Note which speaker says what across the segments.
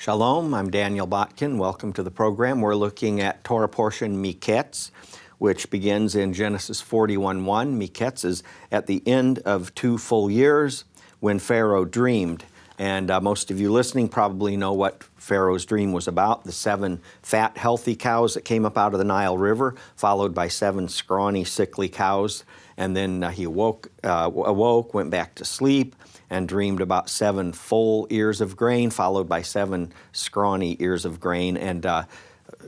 Speaker 1: Shalom, I'm Daniel Botkin. Welcome to the program. We're looking at Torah Portion MIKETZ, which begins in Genesis 41:1. MIKETZ is at the end of 2 full years when Pharaoh dreamed. And most of you listening probably know what Pharaoh's dream was about. The 7 fat, healthy cows that came up out of the Nile River, followed by 7 scrawny, sickly cows. And then he awoke, went back to sleep, and dreamed about 7 full ears of grain, followed by 7 scrawny ears of grain. And of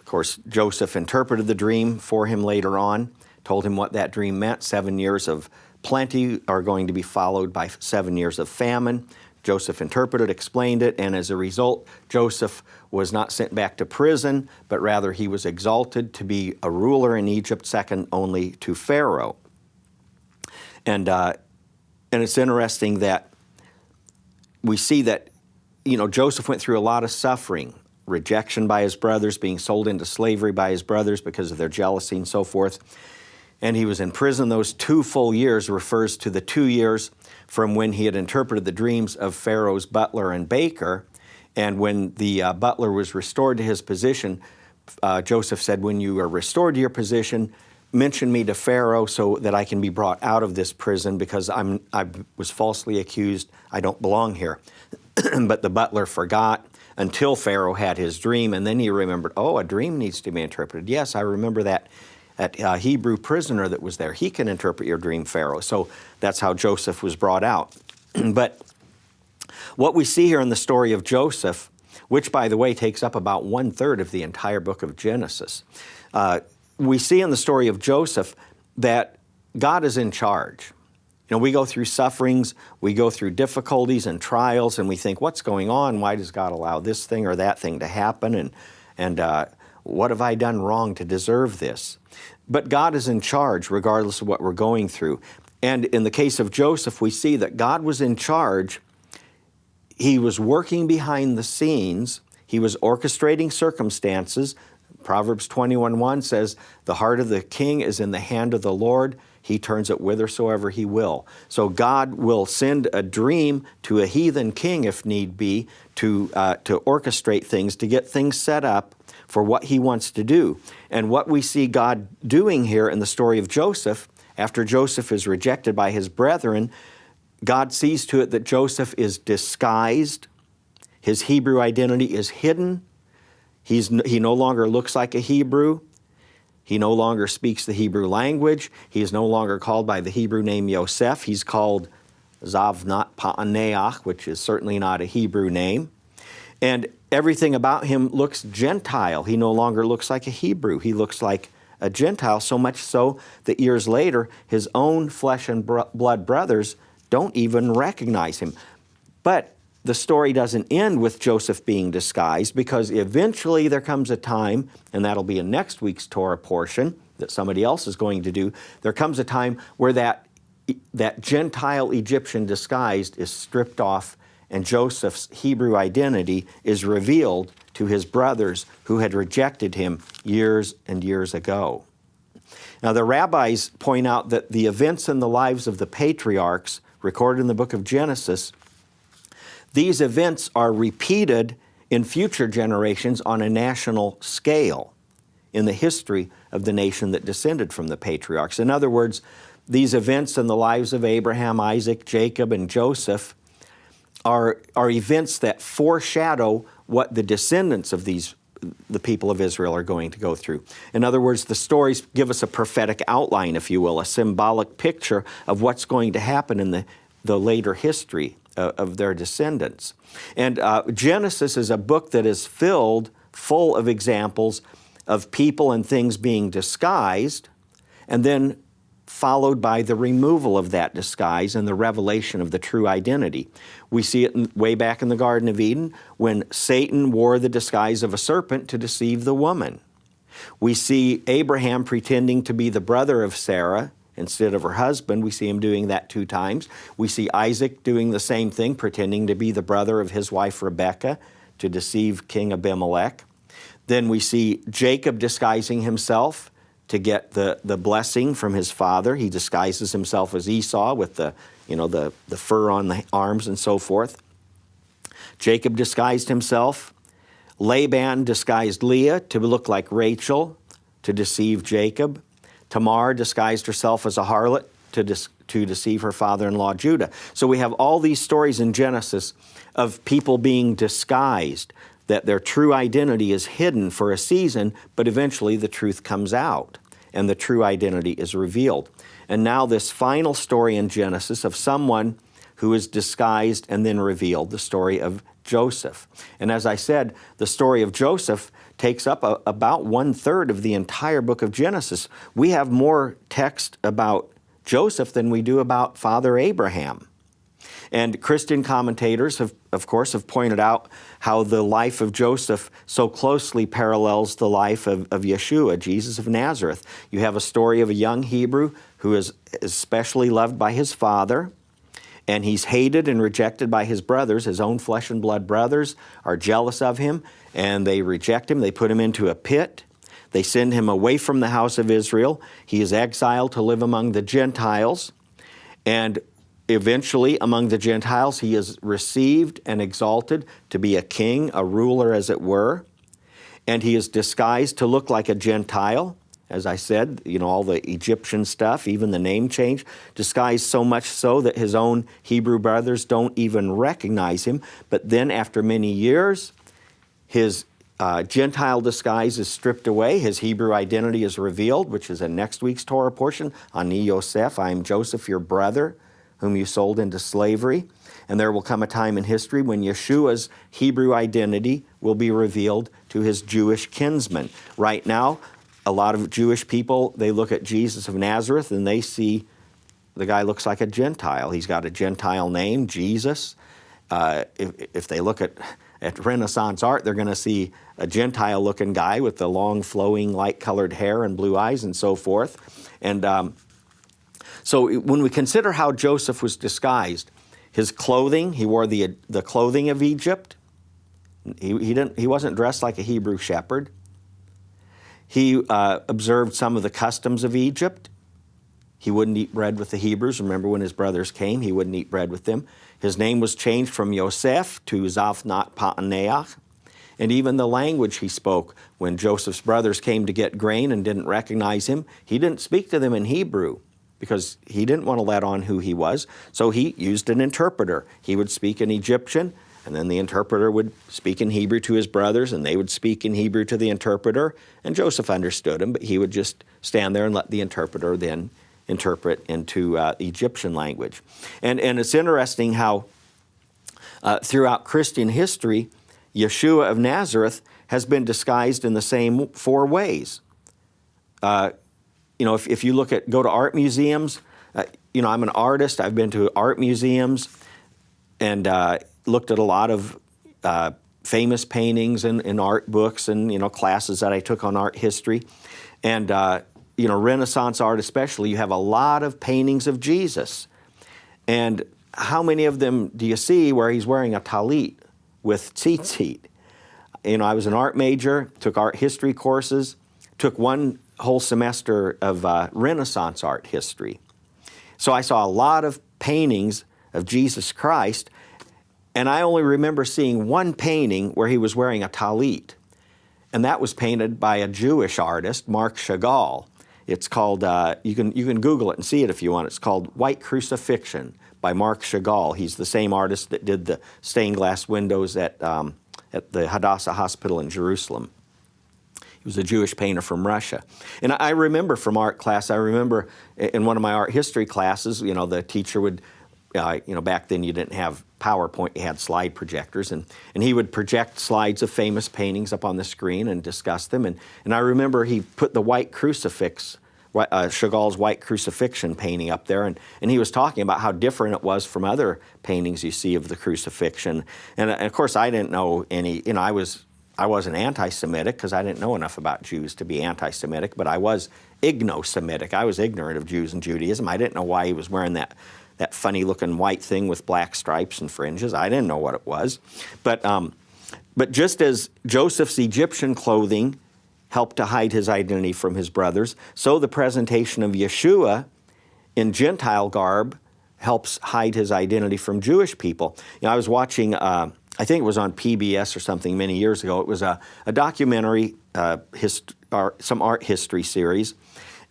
Speaker 1: course, Joseph interpreted the dream for him later on, told him what that dream meant. 7 years of plenty are going to be followed by 7 years of famine. Joseph interpreted, explained it, and as a result, Joseph was not sent back to prison, but rather he was exalted to be a ruler in Egypt, second only to Pharaoh. And it's interesting that we see that, Joseph went through a lot of suffering, rejection by his brothers, being sold into slavery by his brothers because of their jealousy and so forth. And he was in prison. Those 2 full years refers to the 2 years from when he had interpreted the dreams of Pharaoh's butler and baker. And when the butler was restored to his position, Joseph said, when you are restored to your position, mention me to Pharaoh so that I can be brought out of this prison because I was falsely accused. I don't belong here. But the butler forgot until Pharaoh had his dream, and then he remembered, a dream needs to be interpreted. Yes, I remember that Hebrew prisoner that was there. He can interpret your dream, Pharaoh. So that's how Joseph was brought out. But what we see here in the story of Joseph, which, by the way, takes up about 1/3 of the entire book of Genesis, we see in the story of Joseph that God is in charge. We go through sufferings, we go through difficulties and trials, and we think, what's going on? Why does God allow this thing or that thing to happen? And what have I done wrong to deserve this? But God is in charge regardless of what we're going through. And in the case of Joseph, we see that God was in charge. He was working behind the scenes. He was orchestrating circumstances. Proverbs 21:1 says, the heart of the king is in the hand of the Lord. He turns it whithersoever he will. So God will send a dream to a heathen king, if need be, to orchestrate things, to get things set up for what he wants to do. And what we see God doing here in the story of Joseph, after Joseph is rejected by his brethren, God sees to it that Joseph is disguised. His Hebrew identity is hidden. He no longer looks like a Hebrew. He no longer speaks the Hebrew language. He is no longer called by the Hebrew name Yosef. He's called Zavnat Pa'aneach, which is certainly not a Hebrew name. And everything about him looks Gentile. He no longer looks like a Hebrew. He looks like a Gentile, so much so that years later, his own flesh and blood brothers don't even recognize him. But the story doesn't end with Joseph being disguised, because eventually there comes a time, and that'll be in next week's Torah portion that somebody else is going to do, there comes a time where that Gentile Egyptian disguise is stripped off, and Joseph's Hebrew identity is revealed to his brothers who had rejected him years and years ago. Now, the rabbis point out that the events in the lives of the patriarchs recorded in the book of Genesis, these events are repeated in future generations on a national scale in the history of the nation that descended from the patriarchs. In other words, these events in the lives of Abraham, Isaac, Jacob, and Joseph are events that foreshadow what the descendants of the people of Israel are going to go through. In other words, the stories give us a prophetic outline, if you will, a symbolic picture of what's going to happen in the later history of their descendants. And Genesis is a book that is full of examples of people and things being disguised, and then followed by the removal of that disguise and the revelation of the true identity. We see it way back in the Garden of Eden when Satan wore the disguise of a serpent to deceive the woman. We see Abraham pretending to be the brother of Sarah instead of her husband. We see him doing that 2 times. We see Isaac doing the same thing, pretending to be the brother of his wife Rebekah to deceive King Abimelech. Then we see Jacob disguising himself to get the blessing from his father. He disguises himself as Esau with the fur on the arms and so forth. Jacob disguised himself Laban disguised Leah to look like Rachel, to deceive Jacob. Tamar disguised herself as a harlot to deceive her father-in-law Judah. So we have all these stories in Genesis of people being disguised, that their true identity is hidden for a season, but eventually the truth comes out and the true identity is revealed. And now this final story in Genesis of someone who is disguised and then revealed, the story of Joseph. And as I said, the story of Joseph takes up about 1/3 of the entire book of Genesis. We have more text about Joseph than we do about Father Abraham. And Christian commentators, of course, have pointed out how the life of Joseph so closely parallels the life of Yeshua, Jesus of Nazareth. You have a story of a young Hebrew who is especially loved by his father, and he's hated and rejected by his brothers. His own flesh and blood brothers are jealous of him, and they reject him. They put him into a pit. They send him away from the house of Israel. He is exiled to live among the Gentiles, and eventually, among the Gentiles, he is received and exalted to be a king, a ruler, as it were. And he is disguised to look like a Gentile. As I said, all the Egyptian stuff, even the name change, disguised so much so that his own Hebrew brothers don't even recognize him. But then after many years, his Gentile disguise is stripped away. His Hebrew identity is revealed, which is in next week's Torah portion. Ani Yosef, I am Joseph, your brother, whom you sold into slavery. And there will come a time in history when Yeshua's Hebrew identity will be revealed to his Jewish kinsmen. Right now, a lot of Jewish people, they look at Jesus of Nazareth and they see the guy looks like a Gentile. He's got a Gentile name, Jesus. If they look at Renaissance art, they're going to see a Gentile-looking guy with the long, flowing, light-colored hair and blue eyes and so forth. And so when we consider how Joseph was disguised, his clothing, he wore the clothing of Egypt. He wasn't dressed like a Hebrew shepherd. He observed some of the customs of Egypt. He wouldn't eat bread with the Hebrews. Remember when his brothers came, he wouldn't eat bread with them. His name was changed from Yosef to Zaphnat Paaneach. And even the language he spoke, when Joseph's brothers came to get grain and didn't recognize him, he didn't speak to them in Hebrew, because he didn't want to let on who he was. So he used an interpreter. He would speak in Egyptian, and then the interpreter would speak in Hebrew to his brothers, and they would speak in Hebrew to the interpreter. And Joseph understood him, but he would just stand there and let the interpreter then interpret into Egyptian language. And it's interesting how throughout Christian history, Yeshua of Nazareth has been disguised in the same 4 ways. If you go to art museums, I'm an artist. I've been to art museums and looked at a lot of famous paintings in art books and, classes that I took on art history. And, Renaissance art especially, you have a lot of paintings of Jesus. And how many of them do you see where he's wearing a talit with tzitzit? I was an art major, took art history courses, took one whole semester of Renaissance art history. So I saw a lot of paintings of Jesus Christ, and I only remember seeing one painting where he was wearing a talit, and that was painted by a Jewish artist, Marc Chagall. It's called, you can Google it and see it if you want. It's called White Crucifixion by Marc Chagall. He's the same artist that did the stained glass windows at the Hadassah Hospital in Jerusalem. He was a Jewish painter from Russia. And I remember from art class, in one of my art history classes, the teacher would, back then you didn't have PowerPoint, you had slide projectors, and he would project slides of famous paintings up on the screen and discuss them. And I remember he put the white crucifix, Chagall's White Crucifixion painting up there, and he was talking about how different it was from other paintings you see of the crucifixion. And of course, I didn't know any, I wasn't anti-Semitic because I didn't know enough about Jews to be anti-Semitic, but I was igno-Semitic. I was ignorant of Jews and Judaism. I didn't know why he was wearing that funny-looking white thing with black stripes and fringes. I didn't know what it was. But just as Joseph's Egyptian clothing helped to hide his identity from his brothers, so the presentation of Yeshua in Gentile garb helps hide his identity from Jewish people. I was watching I think it was on PBS or something many years ago. It was a documentary, some art history series,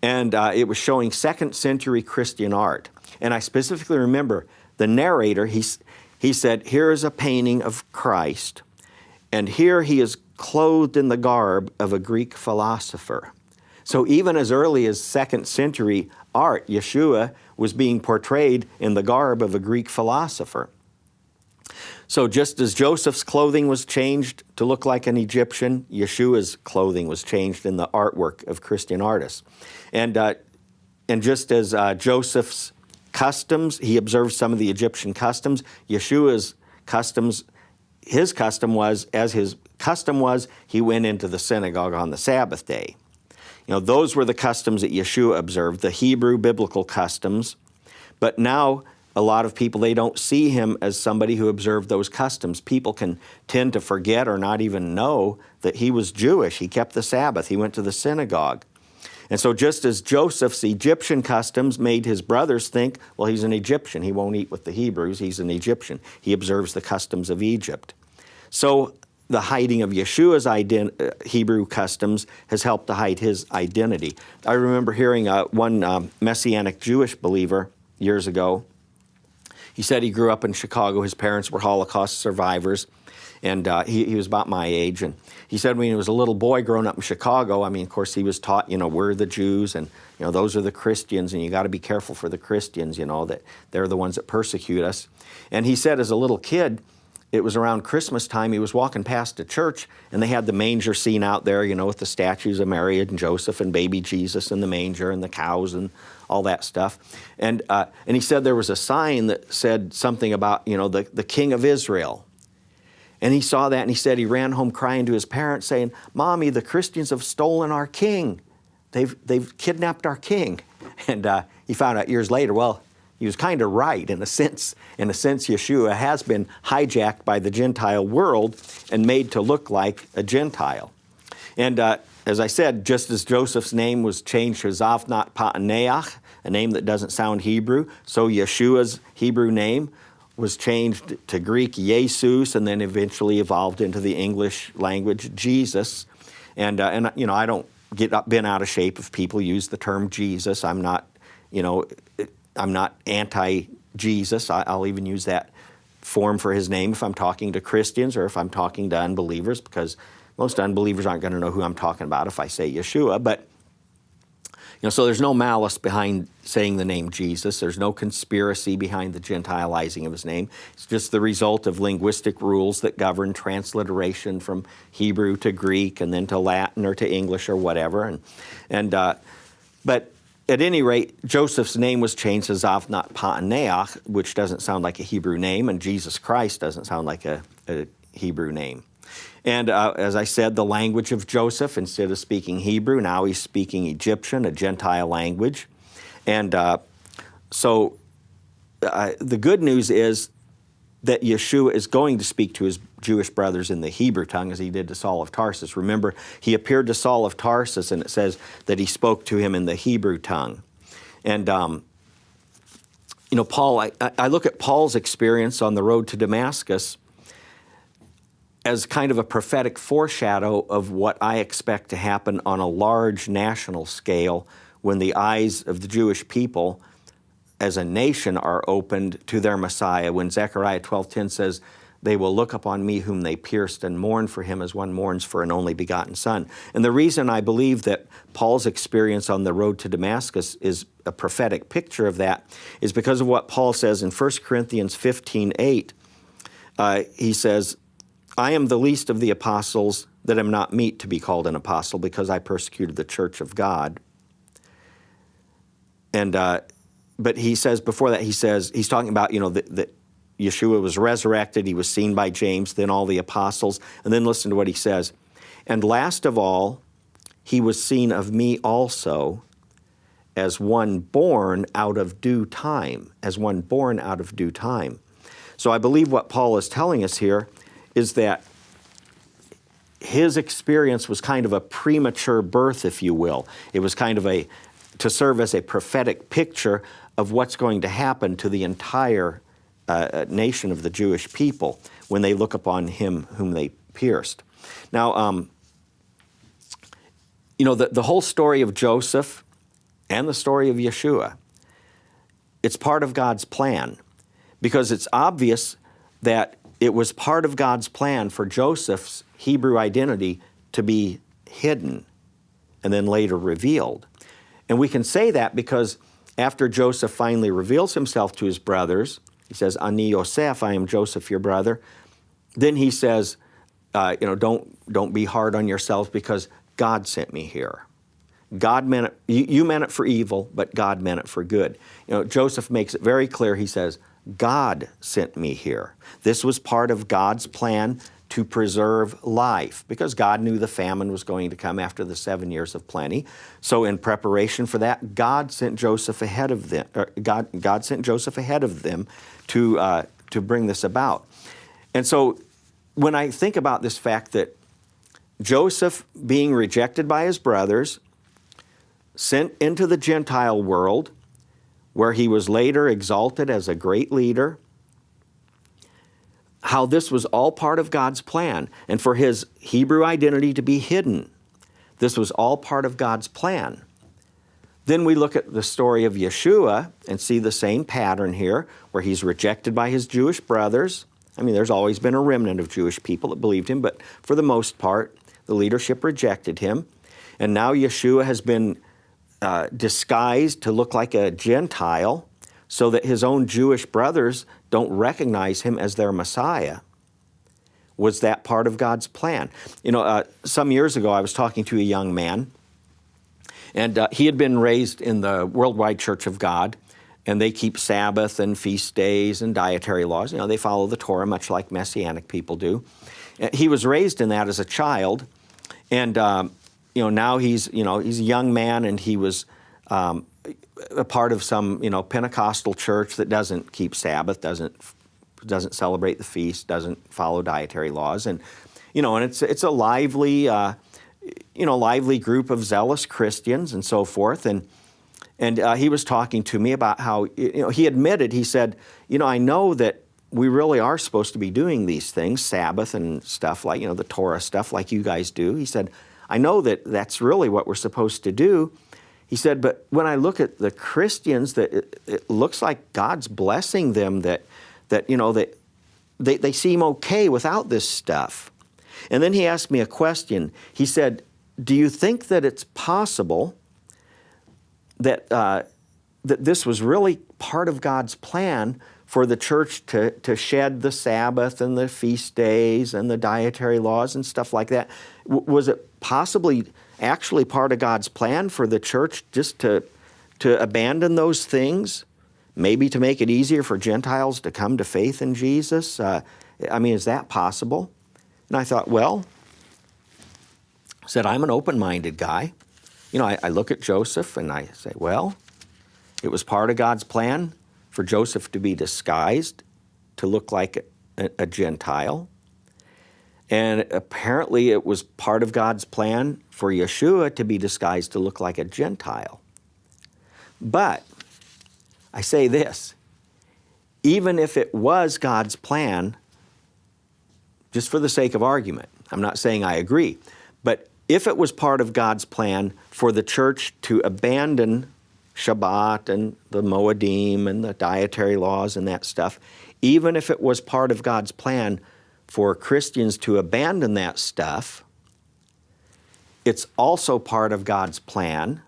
Speaker 1: and it was showing 2nd century Christian art. And I specifically remember the narrator, he said, here is a painting of Christ, and here he is clothed in the garb of a Greek philosopher. So even as early as 2nd century art, Yeshua was being portrayed in the garb of a Greek philosopher. So just as Joseph's clothing was changed to look like an Egyptian, Yeshua's clothing was changed in the artwork of Christian artists. And just as Joseph's customs, he observed some of the Egyptian customs, Yeshua's customs, his custom was, he went into the synagogue on the Sabbath day. You know, those were the customs that Yeshua observed, the Hebrew biblical customs. But now, a lot of people, they don't see him as somebody who observed those customs. People can tend to forget or not even know that he was Jewish. He kept the Sabbath. He went to the synagogue. And so just as Joseph's Egyptian customs made his brothers think, well, he's an Egyptian. He won't eat with the Hebrews. He's an Egyptian. He observes the customs of Egypt. So the hiding of Yeshua's Hebrew customs has helped to hide his identity. I remember hearing one Messianic Jewish believer years ago. He said he grew up in Chicago. His parents were Holocaust survivors, and he was about my age. And he said when he was a little boy growing up in Chicago, I mean, of course, he was taught, you know, we're the Jews, and, you know, those are the Christians, and you got to be careful for the Christians, you know, that they're the ones that persecute us. And he said as a little kid, it was around Christmas time, he was walking past a church, and they had the manger scene out there, you know, with the statues of Mary and Joseph and baby Jesus in the manger and the cows and all that stuff. And he said there was a sign that said something about, you know, the King of Israel. And he saw that, and he said he ran home crying to his parents saying, Mommy, the Christians have stolen our king. They've kidnapped our king. And he found out years later, well, he was kind of right in a sense. In a sense, Yeshua has been hijacked by the Gentile world and made to look like a Gentile. And as I said, just as Joseph's name was changed to Zavnat Pa'aneach, a name that doesn't sound Hebrew, so Yeshua's Hebrew name was changed to Greek Jesus, and then eventually evolved into the English language Jesus. And you know, I don't get bent out of shape if people use the term Jesus. I'm not, you know, I'm not anti-Jesus. I'll even use that form for his name if I'm talking to Christians or if I'm talking to unbelievers, because most unbelievers aren't going to know who I'm talking about if I say Yeshua. But, you know, so there's no malice behind saying the name Jesus. There's no conspiracy behind the Gentilizing of his name. It's just the result of linguistic rules that govern transliteration from Hebrew to Greek and then to Latin or to English or whatever. But at any rate, Joseph's name was changed to Zavnat Pa'aneach, which doesn't sound like a Hebrew name, and Jesus Christ doesn't sound like a Hebrew name. And as I said, the language of Joseph, instead of speaking Hebrew, now he's speaking Egyptian, a Gentile language. And so the good news is that Yeshua is going to speak to his Jewish brothers in the Hebrew tongue as he did to Saul of Tarsus. Remember, he appeared to Saul of Tarsus, and it says that he spoke to him in the Hebrew tongue. And, you know, Paul, I look at Paul's experience on the road to Damascus as kind of a prophetic foreshadow of what I expect to happen on a large national scale when the eyes of the Jewish people as a nation are opened to their Messiah. When Zechariah 12:10 says, they will look upon me whom they pierced and mourn for him as one mourns for an only begotten son. And the reason I believe that Paul's experience on the road to Damascus is a prophetic picture of that is because of what Paul says in 1 Corinthians 15:8. He says, I am the least of the apostles that am not meet to be called an apostle because I persecuted the church of God. And but he says before that, he says, he's talking about, you know, that Yeshua was resurrected, he was seen by James, then all the apostles, and then listen to what he says. And last of all, he was seen of me also as one born out of due time, as one born out of due time. So I believe what Paul is telling us here is that his experience was kind of a premature birth, if you will. It was kind of to serve as a prophetic picture of what's going to happen to the entire nation of the Jewish people when they look upon him whom they pierced. Now, the whole story of Joseph and the story of Yeshua, it's part of God's plan, because it's obvious that it was part of God's plan for Joseph's Hebrew identity to be hidden and then later revealed. And we can say that because after Joseph finally reveals himself to his brothers, he says, Ani Yosef, I am Joseph, your brother. Then he says, don't be hard on yourselves because God sent me here. God meant it, you meant it for evil, but God meant it for good. Joseph makes it very clear. He says, God sent me here. This was part of God's plan to preserve life, because God knew the famine was going to come after the 7 years of plenty. So in preparation for that, God sent Joseph ahead of them. God sent Joseph ahead of them to bring this about. And so when I think about this fact that Joseph, being rejected by his brothers, sent into the Gentile world, where he was later exalted as a great leader, how this was all part of God's plan, and for his Hebrew identity to be hidden. This was all part of God's plan. Then we look at the story of Yeshua and see the same pattern here, where he's rejected by his Jewish brothers. I mean, there's always been a remnant of Jewish people that believed him, but for the most part, the leadership rejected him. And now Yeshua has been disguised to look like a Gentile, so that his own Jewish brothers don't recognize him as their Messiah. Was that part of God's plan? Some years ago, I was talking to a young man, and he had been raised in the Worldwide Church of God, and they keep Sabbath and feast days and dietary laws. They follow the Torah much like Messianic people do. He was raised in that as a child, and now he's a young man, and he was a part of some Pentecostal church that doesn't keep Sabbath, doesn't celebrate the feast, doesn't follow dietary laws, and it's a lively group of zealous Christians and so forth, and he was talking to me about how he admitted, he said, I know that we really are supposed to be doing these things, Sabbath and stuff like the Torah stuff like you guys do. He said, I know that that's really what we're supposed to do. He said, but when I look at the Christians, that it looks like God's blessing them, that they seem okay without this stuff. And then he asked me a question. He said, do you think that it's possible that that this was really part of God's plan for the church to shed the Sabbath and the feast days and the dietary laws and stuff like that? Was it possibly actually part of God's plan for the church just to abandon those things, maybe to make it easier for Gentiles to come to faith in Jesus? Is that possible? And I thought, I said, I'm an open-minded guy. I look at Joseph and I say, it was part of God's plan for Joseph to be disguised, to look like a Gentile. And apparently it was part of God's plan for Yeshua to be disguised to look like a Gentile. But I say this, even if it was God's plan, just for the sake of argument, I'm not saying I agree, but if it was part of God's plan for the church to abandon Shabbat and the Moedim and the dietary laws and that stuff, even if it was part of God's plan for Christians to abandon that stuff, it's also part of God's plan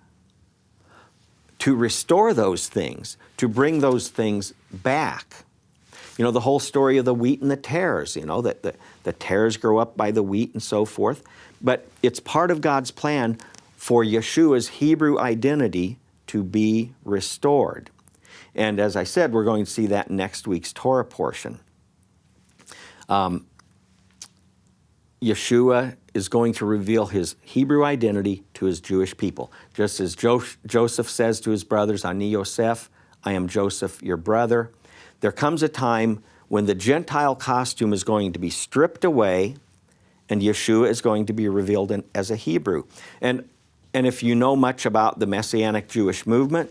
Speaker 1: to restore those things, to bring those things back. The whole story of the wheat and the tares, that the tares grow up by the wheat and so forth. But it's part of God's plan for Yeshua's Hebrew identity to be restored. And as I said, we're going to see that in next week's Torah portion. Yeshua is going to reveal his Hebrew identity to his Jewish people. Just as Joseph says to his brothers, Ani Yosef, I am Joseph, your brother. There comes a time when the Gentile costume is going to be stripped away and Yeshua is going to be revealed as a Hebrew. And if you know much about the Messianic Jewish movement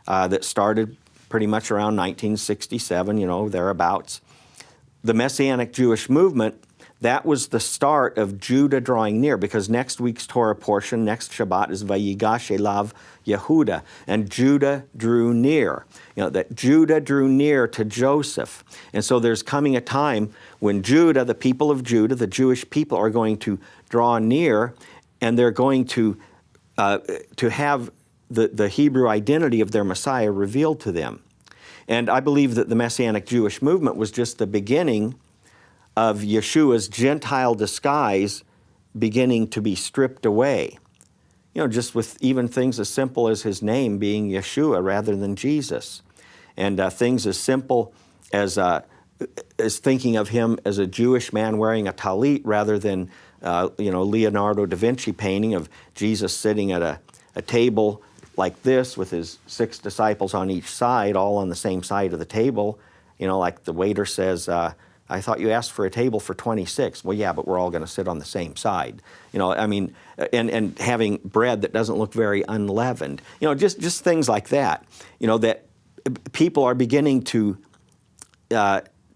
Speaker 1: that started pretty much around 1967, thereabouts. The Messianic Jewish movement, that was the start of Judah drawing near, because next week's Torah portion, next Shabbat, is Vayigash Elav Yehuda, and Judah drew near. That Judah drew near to Joseph. And so there's coming a time when Judah, the people of Judah, the Jewish people, are going to draw near, and they're going to have the Hebrew identity of their Messiah revealed to them. And I believe that the Messianic Jewish movement was just the beginning of Yeshua's Gentile disguise beginning to be stripped away. Just with even things as simple as his name being Yeshua rather than Jesus. And things as simple as thinking of him as a Jewish man wearing a talit rather than, Leonardo da Vinci painting of Jesus sitting at a table like this with his 6 disciples on each side, all on the same side of the table. Like the waiter says, I thought you asked for a table for 26. Well, yeah, but we're all going to sit on the same side. And having bread that doesn't look very unleavened. Just things like that. That people are beginning to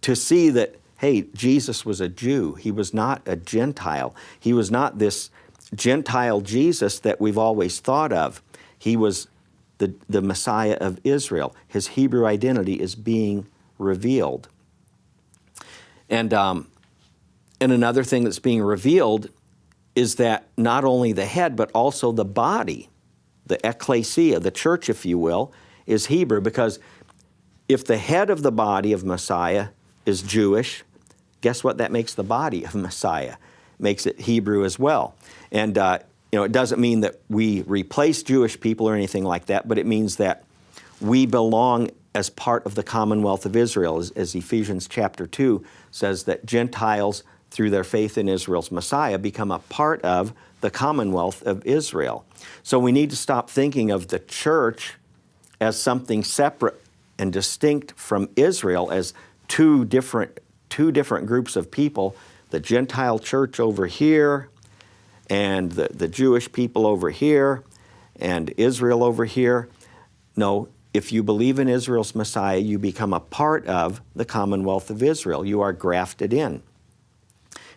Speaker 1: see that, hey, Jesus was a Jew. He was not a Gentile. He was not this Gentile Jesus that we've always thought of. He was the Messiah of Israel. His Hebrew identity is being revealed. And another thing that's being revealed is that not only the head, but also the body, the ecclesia, the church, if you will, is Hebrew. Because if the head of the body of Messiah is Jewish, guess what? That makes the body of Messiah. Makes it Hebrew as well. And, it doesn't mean that we replace Jewish people or anything like that, but it means that we belong as part of the commonwealth of Israel, as Ephesians chapter 2 says that Gentiles, through their faith in Israel's Messiah, become a part of the commonwealth of Israel. So we need to stop thinking of the church as something separate and distinct from Israel, as two different groups of people, the Gentile church over here, and the Jewish people over here, and Israel over here. No, if you believe in Israel's Messiah, you become a part of the commonwealth of Israel. You are grafted in.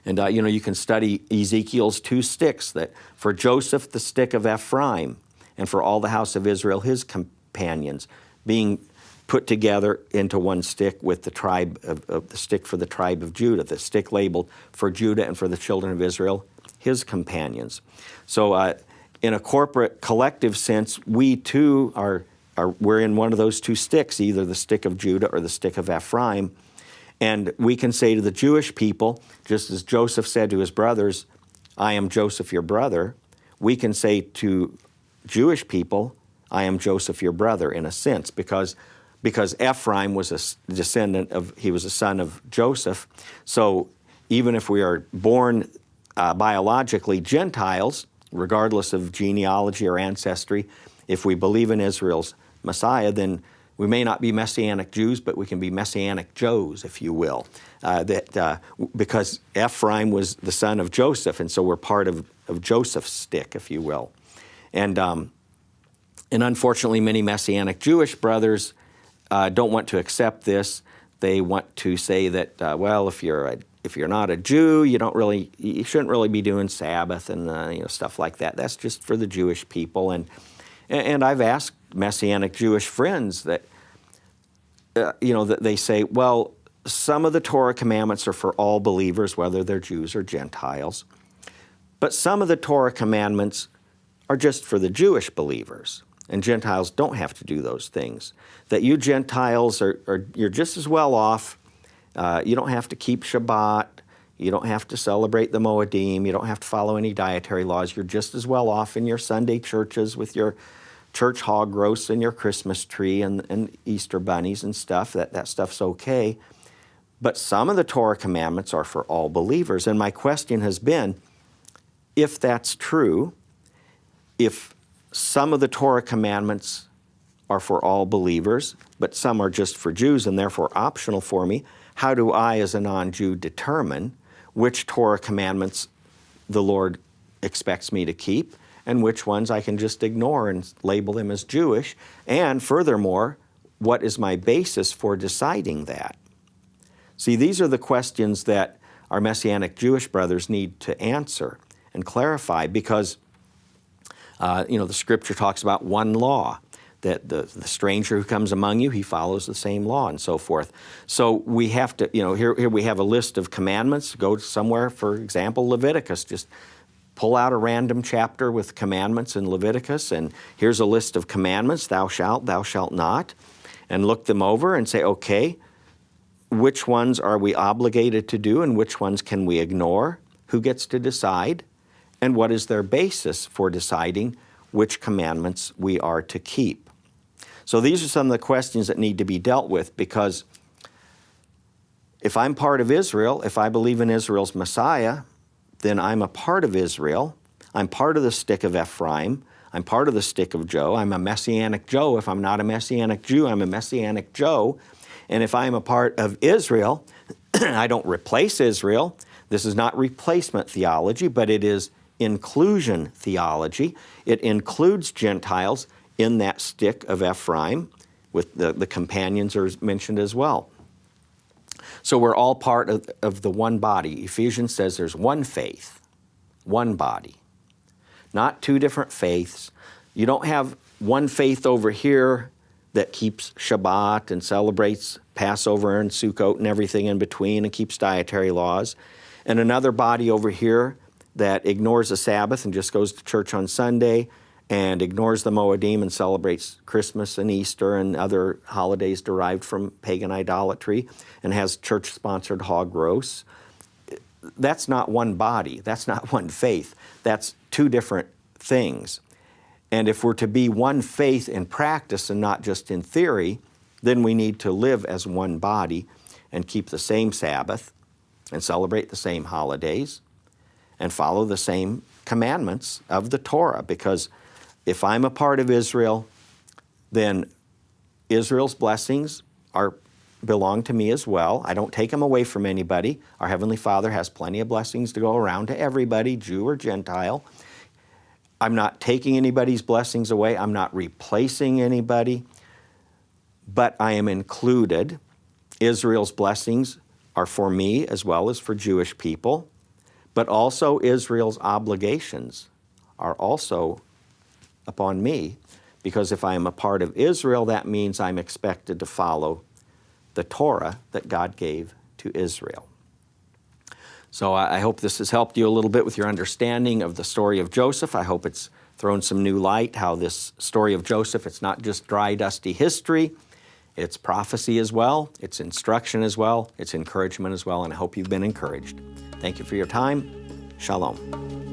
Speaker 1: And, you can study Ezekiel's 2 sticks, that for Joseph, the stick of Ephraim, and for all the house of Israel, his companions, being put together into one stick with the tribe of the stick for the tribe of Judah, the stick labeled for Judah and for the children of Israel, his companions. So in a corporate collective sense, we too we're in one of those 2 sticks, either the stick of Judah or the stick of Ephraim. And we can say to the Jewish people, just as Joseph said to his brothers, I am Joseph your brother, we can say to Jewish people, I am Joseph your brother, in a sense, because Ephraim was he was a son of Joseph. So even if we are born biologically Gentiles, regardless of genealogy or ancestry, if we believe in Israel's Messiah, then we may not be Messianic Jews, but we can be Messianic Joes, if you will, because Ephraim was the son of Joseph, and so we're part of Joseph's stick, if you will. And unfortunately, many Messianic Jewish brothers don't want to accept this. They want to say that, if you're not a Jew, you shouldn't really be doing Sabbath and stuff like that. That's just for the Jewish people. And I've asked Messianic Jewish friends that that they say, well, some of the Torah commandments are for all believers, whether they're Jews or Gentiles, but some of the Torah commandments are just for the Jewish believers, and Gentiles don't have to do those things. That you Gentiles you're just as well off. You don't have to keep Shabbat. You don't have to celebrate the Moedim. You don't have to follow any dietary laws. You're just as well off in your Sunday churches with your church hog roasts and your Christmas tree and Easter bunnies and stuff. That stuff's okay. But some of the Torah commandments are for all believers. And my question has been, if that's true, if some of the Torah commandments are for all believers, but some are just for Jews and therefore optional for me, how do I, as a non-Jew, determine which Torah commandments the Lord expects me to keep and which ones I can just ignore and label them as Jewish? And furthermore, what is my basis for deciding that? See, these are the questions that our Messianic Jewish brothers need to answer and clarify, because the Scripture talks about one law, that the stranger who comes among you, he follows the same law, and so forth. So we have to, here we have a list of commandments. Go somewhere, for example, Leviticus. Just pull out a random chapter with commandments in Leviticus, and here's a list of commandments, thou shalt not, and look them over and say, okay, which ones are we obligated to do and which ones can we ignore? Who gets to decide? And what is their basis for deciding which commandments we are to keep? So these are some of the questions that need to be dealt with, because if I'm part of Israel, if I believe in Israel's Messiah, then I'm a part of Israel. I'm part of the stick of Ephraim. I'm part of the stick of Joe. I'm a Messianic Joe. If I'm not a Messianic Jew, I'm a Messianic Joe. And if I'm a part of Israel, I don't replace Israel. This is not replacement theology, but it is inclusion theology. It includes Gentiles in that stick of Ephraim, with the companions are mentioned as well. So we're all part of the one body. Ephesians says there's one faith, one body, not two different faiths. You don't have one faith over here that keeps Shabbat and celebrates Passover and Sukkot and everything in between and keeps dietary laws, and another body over here that ignores the Sabbath and just goes to church on Sunday and ignores the Moedim and celebrates Christmas and Easter and other holidays derived from pagan idolatry and has church-sponsored hog roasts. That's not one body. That's not one faith. That's two different things. And if we're to be one faith in practice and not just in theory, then we need to live as one body and keep the same Sabbath and celebrate the same holidays and follow the same commandments of the Torah. Because if I'm a part of Israel, then Israel's blessings belong to me as well. I don't take them away from anybody. Our Heavenly Father has plenty of blessings to go around to everybody, Jew or Gentile. I'm not taking anybody's blessings away. I'm not replacing anybody, but I am included. Israel's blessings are for me as well as for Jewish people, but also Israel's obligations are also upon me, because if I am a part of Israel, that means I'm expected to follow the Torah that God gave to Israel. So I hope this has helped you a little bit with your understanding of the story of Joseph. I hope it's thrown some new light, how this story of Joseph, it's not just dry, dusty history, it's prophecy as well, it's instruction as well, it's encouragement as well, and I hope you've been encouraged. Thank you for your time. Shalom.